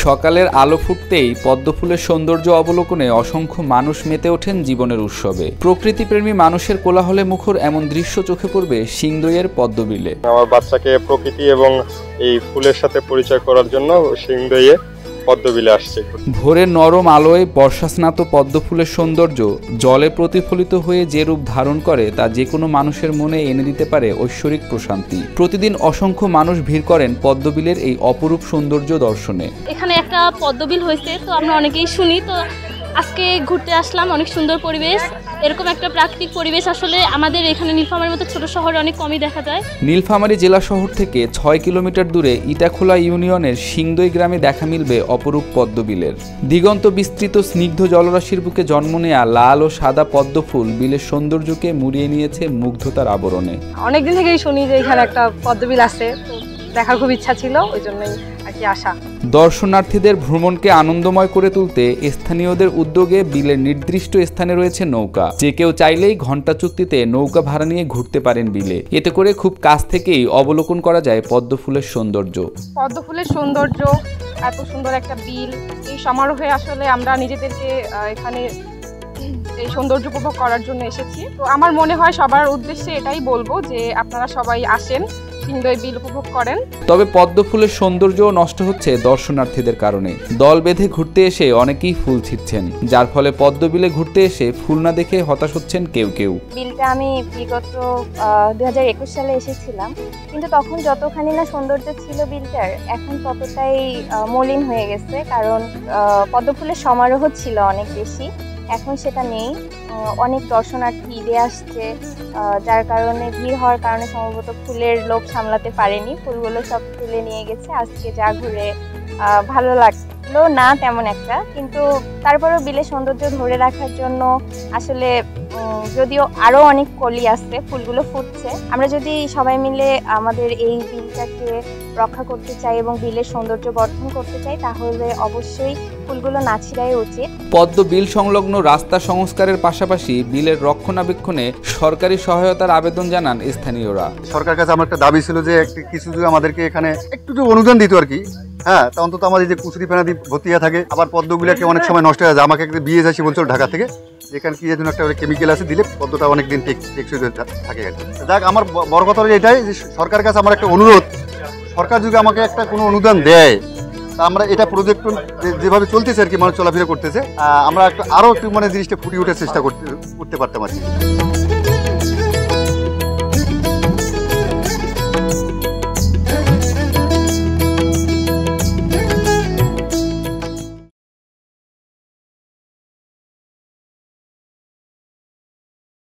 সকালের আলো ফুটতেই পদ্মফুলের সৌন্দর্য অবলোকনে অসংখ্য মানুষ মেতে ওঠেন জীবনের উৎসবে। প্রকৃতিপ্রেমী মানুষের কোলাহলে মুখর এমন দৃশ্য চোখে পড়বে সিংদইয়ের পদ্মবিলে। আমার বাচ্চাকে প্রকৃতি এবং এই ফুলের সাথে পরিচয় করার জন্য সিংদইয়ে পদ্মবিলে আসছে। ভোরের নরম আলোয় বর্ষাস্নাত পদ্মফুলের সৌন্দর্য জলে প্রতিফলিত হয়ে যে রূপ ধারণ করে তা যে কোনো মানুষের মনে এনে দিতে পারে ঐশ্বরিক প্রশান্তি। প্রতিদিন অসংখ্য মানুষ ভিড় করেন পদ্মবিলের এই অপরূপ সৌন্দর্য দর্শনে। এখানে একটা পদ্মবিল হয়েছে, তো আমরা অনেকেই শুনি, তো আজকে ঘুরতে আসলাম। অনেক সুন্দর পরিবেশ, এরকম একটা প্রাকৃতিক পরিবেশ আসলে আমাদের এখানে নীলফামারীর মতো ছোট শহরে অনেক কমই দেখা যায়। নীলফামারী জেলা শহর থেকে ৬ কিলোমিটার দূরে ইটাখোলা ইউনিয়নের সিংদই গ্রামে দেখা মিলবে অপরূপ পদ্মবিলের। দিগন্ত বিস্তৃত স্নিগ্ধ জলরাশির বুকে জন্ম নেয়া লাল ও সাদা পদ্মফুল বিলের সৌন্দর্যকে মুড়িয়ে নিয়েছে মুগ্ধতার আবরণে। অনেকদিন থেকেই শুনি যে এখানে একটা পদ্মবিল আছে, দেখার খুব ইচ্ছা ছিল, ওই জন্যই আর কি আসা। দর্শনার্থীদের ভ্রমণকে আনন্দময় করে তুলতে স্থানীয়দের উদ্যোগে বিলের নির্দিষ্ট স্থানে রয়েছে নৌকা। যে কেউ চাইলেই ঘণ্টা চুক্তিতে নৌকা ভাড়া নিয়ে ঘুরতে পারেন বিলে। এতে করে খুব কাছ থেকেই অবলোকন করা যায় পদ্মফুলের সৌন্দর্য। পদ্মফুলের সৌন্দর্য, এত সুন্দর একটা বিল, এই সমারোহে আসলে আমরা নিজেদেরকে এখানে এই সৌন্দর্য উপভোগ করার জন্য এসেছি। তো আমার মনে হয় সবার উদ্দেশ্যে এটাই বলবো যে আপনারা সবাই আসেন, সিংদই বিল উপভোগ করেন। তবে পদ্মফুলের সৌন্দর্য নষ্ট হচ্ছে দর্শনার্থীদের কারণে। দল বেঁধে ঘুরতে এসে অনেকেই ফুল ছিঁড়ছেন, যার ফলে পদ্মবিলে ঘুরতে এসে ফুল না দেখে হতাশ হচ্ছেন কেউ কেউ। বিলটা আমি বিগত 2021 সালে এসেছিলাম, কিন্তু তখন যতখানি না সৌন্দর্য ছিল বিলটার, এখন ততটাই মলিন হয়ে গেছে, কারণ পদ্মফুলের সমারোহ ছিল অনেক বেশি, এখন সেটা নেই। অনেক দর্শনার্থী ঈদে আসছে, যার কারণে ভিড় হওয়ার কারণে সম্ভবত ফুলের লোভ সামলাতে পারেনি, ফুলগুলো সব তুলে নিয়ে গেছে। আজকে যা ঘুরে ভালো লাগলো না তেমন একটা, কিন্তু তারপরেও বিলের সৌন্দর্য ধরে রাখার জন্য আসলে যদিও আরও অনেক কলি আসছে, ফুলগুলো ফুটছে, আমরা যদি সবাই মিলে আমাদের এই বিলটাকে রক্ষা করতে চাই এবং বিলের সৌন্দর্য বর্ধন করতে চাই, তাহলে অবশ্যই ফুলগুলো না ছিঁড়াই উচিত। পদ্ম বিল সংলগ্ন রাস্তা সংস্কারের পাশাপাশি বিলের রক্ষণাবেক্ষণে সরকারি সহায়তার আবেদন জানান স্থানীয়রা। সরকারের কাছে আমার একটা দাবি ছিল যে কিছু যদি আমাদেরকে এখানে একটু অনুদান দিত আর কি। হ্যাঁ, তা অন্তত আমাদের যে কুচুরি ফেনাদি ভর্তি হয়ে থাকে, আবার পদ্মগুলোকে অনেক সময় নষ্ট হয়ে যায়। আমাকে একটা বিয়ে যাচ্ছি বলছিল ঢাকা থেকে, যেখানে কি যেন একটা কেমিক্যাল আছে, দিলে পদ্মটা অনেকদিন টেকসই থাকে। যাক, আমার বড় কথা এটাই যে সরকারের কাছে আমার একটা অনুরোধ, সরকার যদি আমাকে একটা কোনো অনুদান দেয়, তা আমরা এটা প্রজেক্ট যেভাবে চলতেছে আর কি, মানুষ চলাফেরা করতেছে, আমরা আরও একটু মানে জিনিসটা ফুটিয়ে ওঠার চেষ্টা করতে পারতাম আর কি।